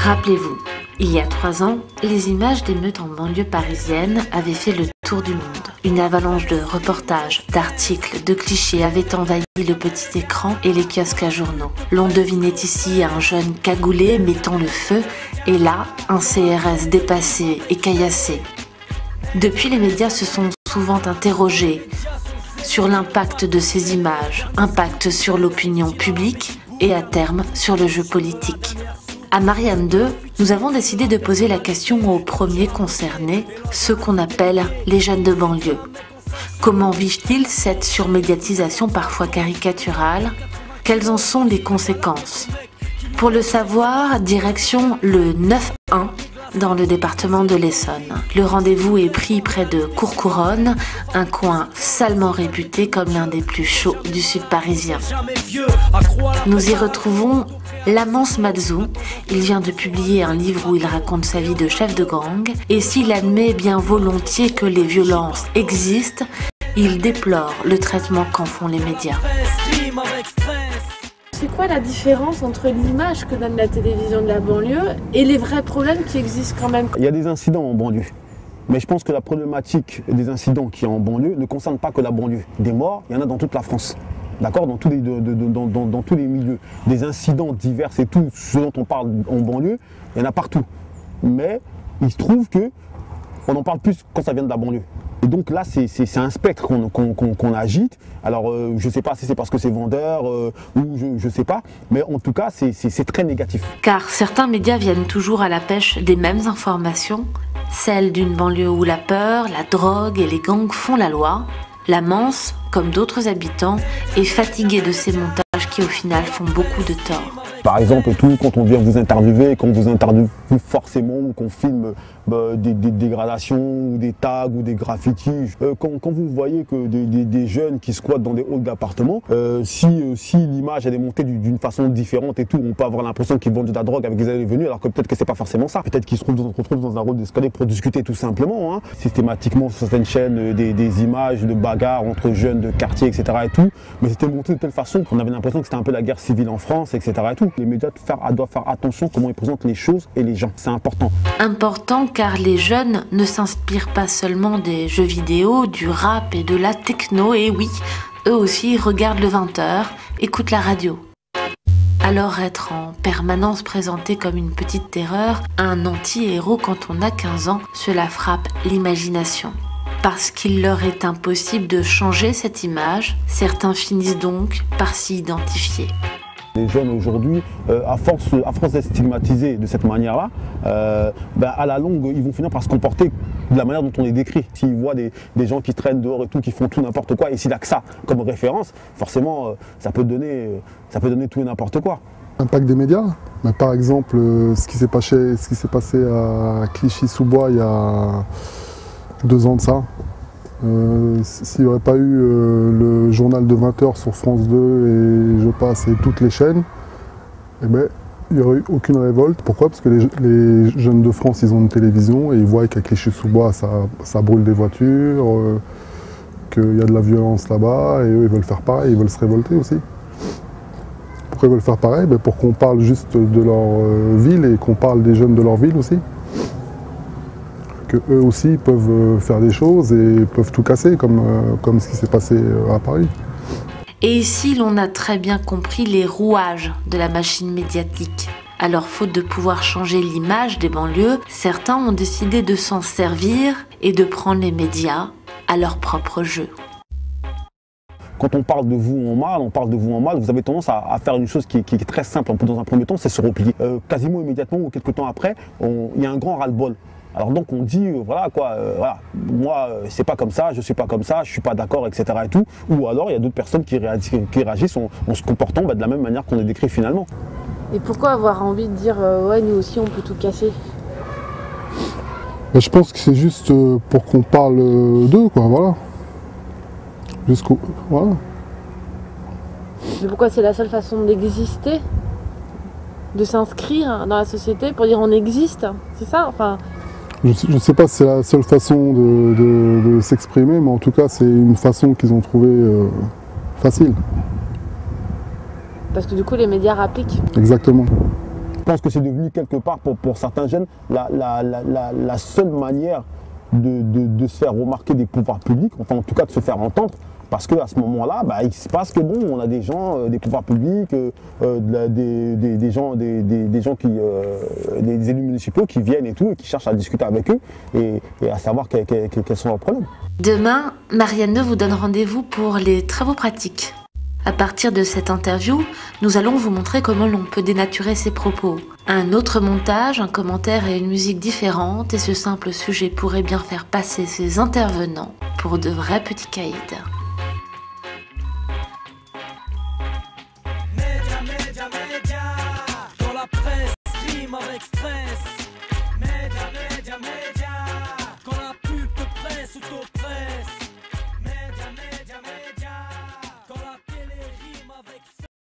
Rappelez-vous, il y a 3 ans, les images d'émeutes en banlieue parisienne avaient fait le tour du monde. Une avalanche de reportages, d'articles, de clichés avait envahi le petit écran et les kiosques à journaux. L'on devinait ici un jeune cagoulé mettant le feu et là, un CRS dépassé et caillassé. Depuis, les médias se sont souvent interrogés sur l'impact de ces images, impact sur l'opinion publique et à terme sur le jeu politique. À Marianne 2, nous avons décidé de poser la question aux premiers concernés, ceux qu'on appelle les jeunes de banlieue. Comment vivent-ils cette surmédiatisation parfois caricaturale? Quelles en sont les conséquences? Pour le savoir, direction le 9-1 dans le département de l'Essonne. Le rendez-vous est pris près de Courcouronnes, un coin salement réputé comme l'un des plus chauds du sud parisien. Nous y retrouvons Lamance Madzou. Il vient de publier un livre où il raconte sa vie de chef de gang et s'il admet bien volontiers que les violences existent, il déplore le traitement qu'en font les médias. C'est quoi la différence entre l'image que donne la télévision de la banlieue et les vrais problèmes qui existent quand même? Il y a des incidents en banlieue, mais je pense que la problématique des incidents qui est en banlieue ne concerne pas que la banlieue. Des morts, il y en a dans toute la France, d'accord, dans tous les milieux. Des incidents divers et tout, ce dont on parle en banlieue, il y en a partout. Mais il se trouve qu'on en parle plus quand ça vient de la banlieue. Et donc là, c'est un spectre qu'on agite. Alors, je ne sais pas si c'est parce que c'est vendeur ou je ne sais pas, mais en tout cas, c'est très négatif. Car certains médias viennent toujours à la pêche des mêmes informations, celles d'une banlieue où la peur, la drogue et les gangs font la loi. La Manse, comme d'autres habitants, est fatiguée de ces montages qui au final font beaucoup de tort. Par exemple, quand on vient vous interviewer, qu'on vous interviewe forcément, ou qu'on filme des dégradations, ou des tags, ou des graffitis, quand vous voyez que des jeunes qui squattent dans des halls d'appartements, si l'image elle est montée d'une façon différente et tout, on peut avoir l'impression qu'ils vendent de la drogue avec des allées et venues, alors que peut-être que c'est pas forcément ça. Peut-être qu'ils se retrouvent dans un rôle d'escalier pour discuter tout simplement. Hein. Systématiquement sur certaines chaînes, des images de bagarres entre jeunes de quartier, etc. et tout, mais c'était monté de telle façon qu'on avait l'impression que c'était un peu la guerre civile en France, etc. et tout. Les médias doivent faire attention à comment ils présentent les choses et les gens. C'est important. Important car les jeunes ne s'inspirent pas seulement des jeux vidéo, du rap et de la techno. Et oui, eux aussi regardent le 20h, écoutent la radio. Alors être en permanence présenté comme une petite terreur, un anti-héros quand on a 15 ans, cela frappe l'imagination. Parce qu'il leur est impossible de changer cette image, certains finissent donc par s'y identifier. Les jeunes aujourd'hui, à force d'être stigmatisés de cette manière-là, à la longue, ils vont finir par se comporter de la manière dont on les décrit. S'ils voient des gens qui traînent dehors et tout, qui font tout n'importe quoi, et s'il n'a que ça comme référence, forcément, ça peut donner tout et n'importe quoi. Impact des médias, par exemple, ce qui s'est passé à Clichy-sous-Bois il y a 2 ans de ça. S'il n'y aurait pas eu le journal de 20h sur France 2 et je passe et toutes les chaînes, eh ben, il n'y aurait eu aucune révolte. Pourquoi? Parce que les jeunes de France, ils ont une télévision et ils voient qu'à Clichy-sous-Bois, ça brûle des voitures, qu'il y a de la violence là-bas et eux, ils veulent faire pareil, ils veulent se révolter aussi. Pourquoi ils veulent faire pareil? Ben, pour qu'on parle juste de leur ville et qu'on parle des jeunes de leur ville aussi. Eux aussi peuvent faire des choses et peuvent tout casser, comme ce qui s'est passé à Paris. Et ici, l'on a très bien compris les rouages de la machine médiatique. Alors, faute de pouvoir changer l'image des banlieues, certains ont décidé de s'en servir et de prendre les médias à leur propre jeu. Quand on parle de vous en mal, vous avez tendance à faire une chose qui est très simple dans un premier temps, c'est se replier. Quasiment immédiatement ou quelques temps après, il y a un grand ras-le-bol. Alors donc on dit, voilà, moi c'est pas comme ça, je suis pas comme ça, je suis pas d'accord, etc. et tout. Ou alors il y a d'autres personnes qui réagissent en se comportant de la même manière qu'on est décrit finalement. Et pourquoi avoir envie de dire, ouais, nous aussi on peut tout casser? Je pense que c'est juste pour qu'on parle d'eux, quoi, voilà. Voilà. Mais pourquoi c'est la seule façon d'exister? De s'inscrire dans la société pour dire on existe? C'est ça, enfin... Je ne sais pas si c'est la seule façon de s'exprimer, mais en tout cas, c'est une façon qu'ils ont trouvée facile. Parce que du coup, les médias appliquent. Exactement. Je pense que c'est devenu quelque part pour certains jeunes la seule manière de se faire remarquer des pouvoirs publics, enfin en tout cas de se faire entendre. Parce qu'à ce moment-là, bah, il se passe que bon, on a des gens, des pouvoirs publics, des élus municipaux qui viennent et tout, et qui cherchent à discuter avec eux et à savoir quels sont leurs problèmes. Demain, Marianne vous donne rendez-vous pour les travaux pratiques. À partir de cette interview, nous allons vous montrer comment l'on peut dénaturer ses propos. Un autre montage, un commentaire et une musique différente, et ce simple sujet pourrait bien faire passer ces intervenants pour de vrais petits caïds.